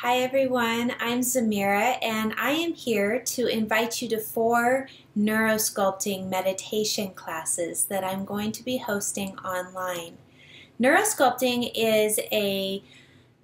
Hi everyone, I'm Zemirah and I am here to invite you to 4 neurosculpting meditation classes that I'm going to be hosting online. Neurosculpting is a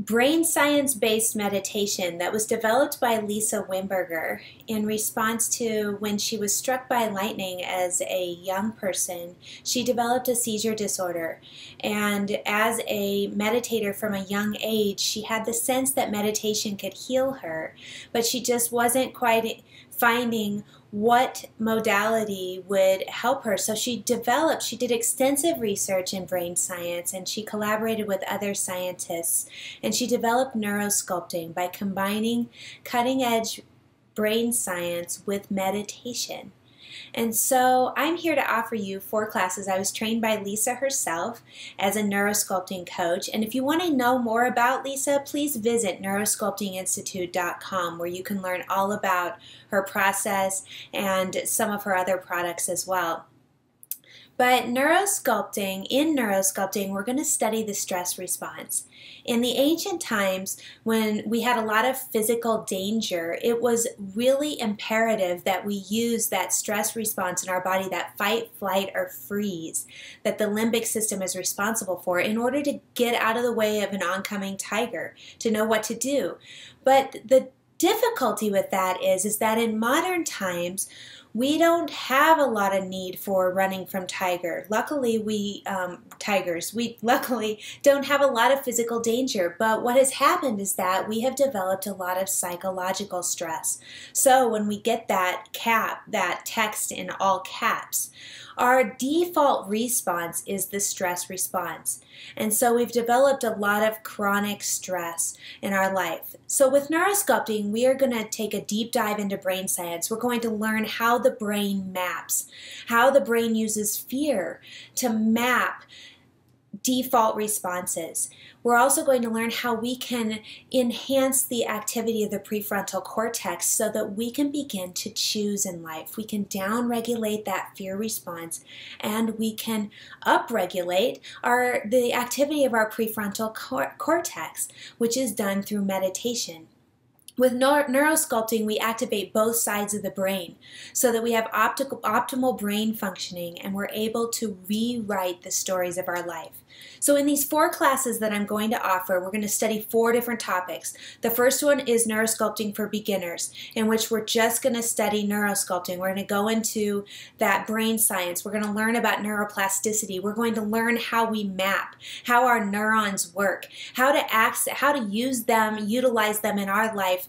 brain science-based meditation that was developed by Lisa Wimberger in response to when she was struck by lightning as a young person. She developed a seizure disorder, and as a meditator from a young age, she had the sense that meditation could heal her, but she just wasn't quite finding what modality would help her. So she did extensive research in brain science, and she collaborated with other scientists, and she developed neurosculpting by combining cutting-edge brain science with meditation. And so I'm here to offer you 4 classes. I was trained by Lisa herself as a neurosculpting coach. And if you want to know more about Lisa, please visit neurosculptinginstitute.com, where you can learn all about her process and some of her other products as well. But in neurosculpting, we're going to study the stress response. In the ancient times, when we had a lot of physical danger, it was really imperative that we use that stress response in our body, that fight, flight, or freeze, that the limbic system is responsible for, in order to get out of the way of an oncoming tiger, to know what to do. But the difficulty with that is that in modern times, we don't have a lot of need for running from tigers. Luckily, we luckily don't have a lot of physical danger, but what has happened is that we have developed a lot of psychological stress. So when we get that text in all caps, our default response is the stress response. And so we've developed a lot of chronic stress in our life. So with neurosculpting, we are going to take a deep dive into brain science. We're going to learn how the brain maps, how the brain uses fear to map default responses. We're also going to learn how we can enhance the activity of the prefrontal cortex so that we can begin to choose in life. We can downregulate that fear response, and we can upregulate the activity of our prefrontal cortex, which is done through meditation. With neurosculpting, we activate both sides of the brain so that we have optimal brain functioning, and we're able to rewrite the stories of our life. So in these 4 classes that I'm going to offer, we're going to study 4 different topics. The first one is neurosculpting for beginners, in which we're just going to study neurosculpting. We're going to go into that brain science. We're going to learn about neuroplasticity. We're going to learn how we map, how our neurons work, how to use them, utilize them in our life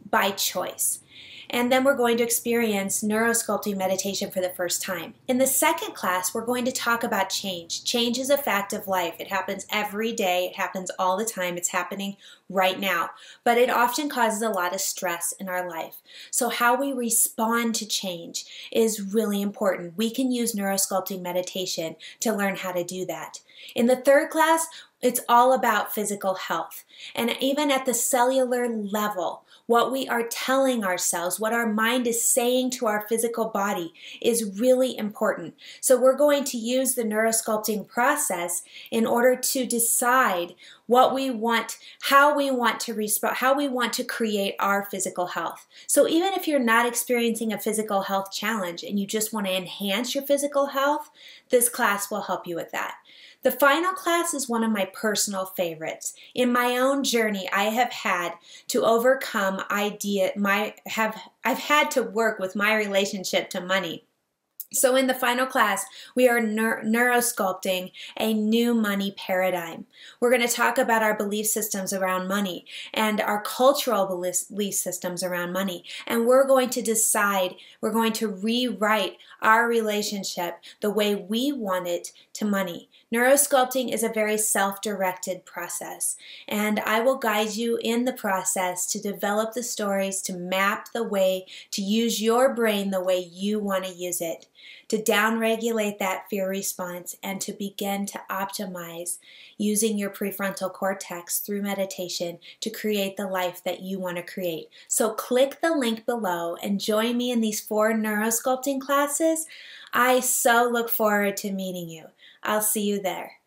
by choice. And then we're going to experience neurosculpting meditation for the first time. In the second class, we're going to talk about change. Change is a fact of life. It happens every day. It happens all the time. It's happening right now. But it often causes a lot of stress in our life. So how we respond to change is really important. We can use neurosculpting meditation to learn how to do that. In the third class, it's all about physical health. And even at the cellular level, what we are telling ourselves, what our mind is saying to our physical body is really important. So we're going to use the neurosculpting process in order to decide what we want, how we want to respond, how we want to create our physical health. So even if you're not experiencing a physical health challenge and you just want to enhance your physical health, this class will help you with that. The final class is one of my personal favorites. In my own journey, I have had to overcome I've had to work with my relationship to money. So in the final class, we are neurosculpting a new money paradigm. We're going to talk about our belief systems around money and our cultural belief systems around money. And we're going to rewrite our relationship the way we want it to money. Neurosculpting is a very self-directed process, and I will guide you in the process to develop the stories, to map the way, to use your brain the way you want to use it, to downregulate that fear response, and to begin to optimize using your prefrontal cortex through meditation to create the life that you want to create. So click the link below and join me in these 4 neurosculpting classes. I so look forward to meeting you. I'll see you there.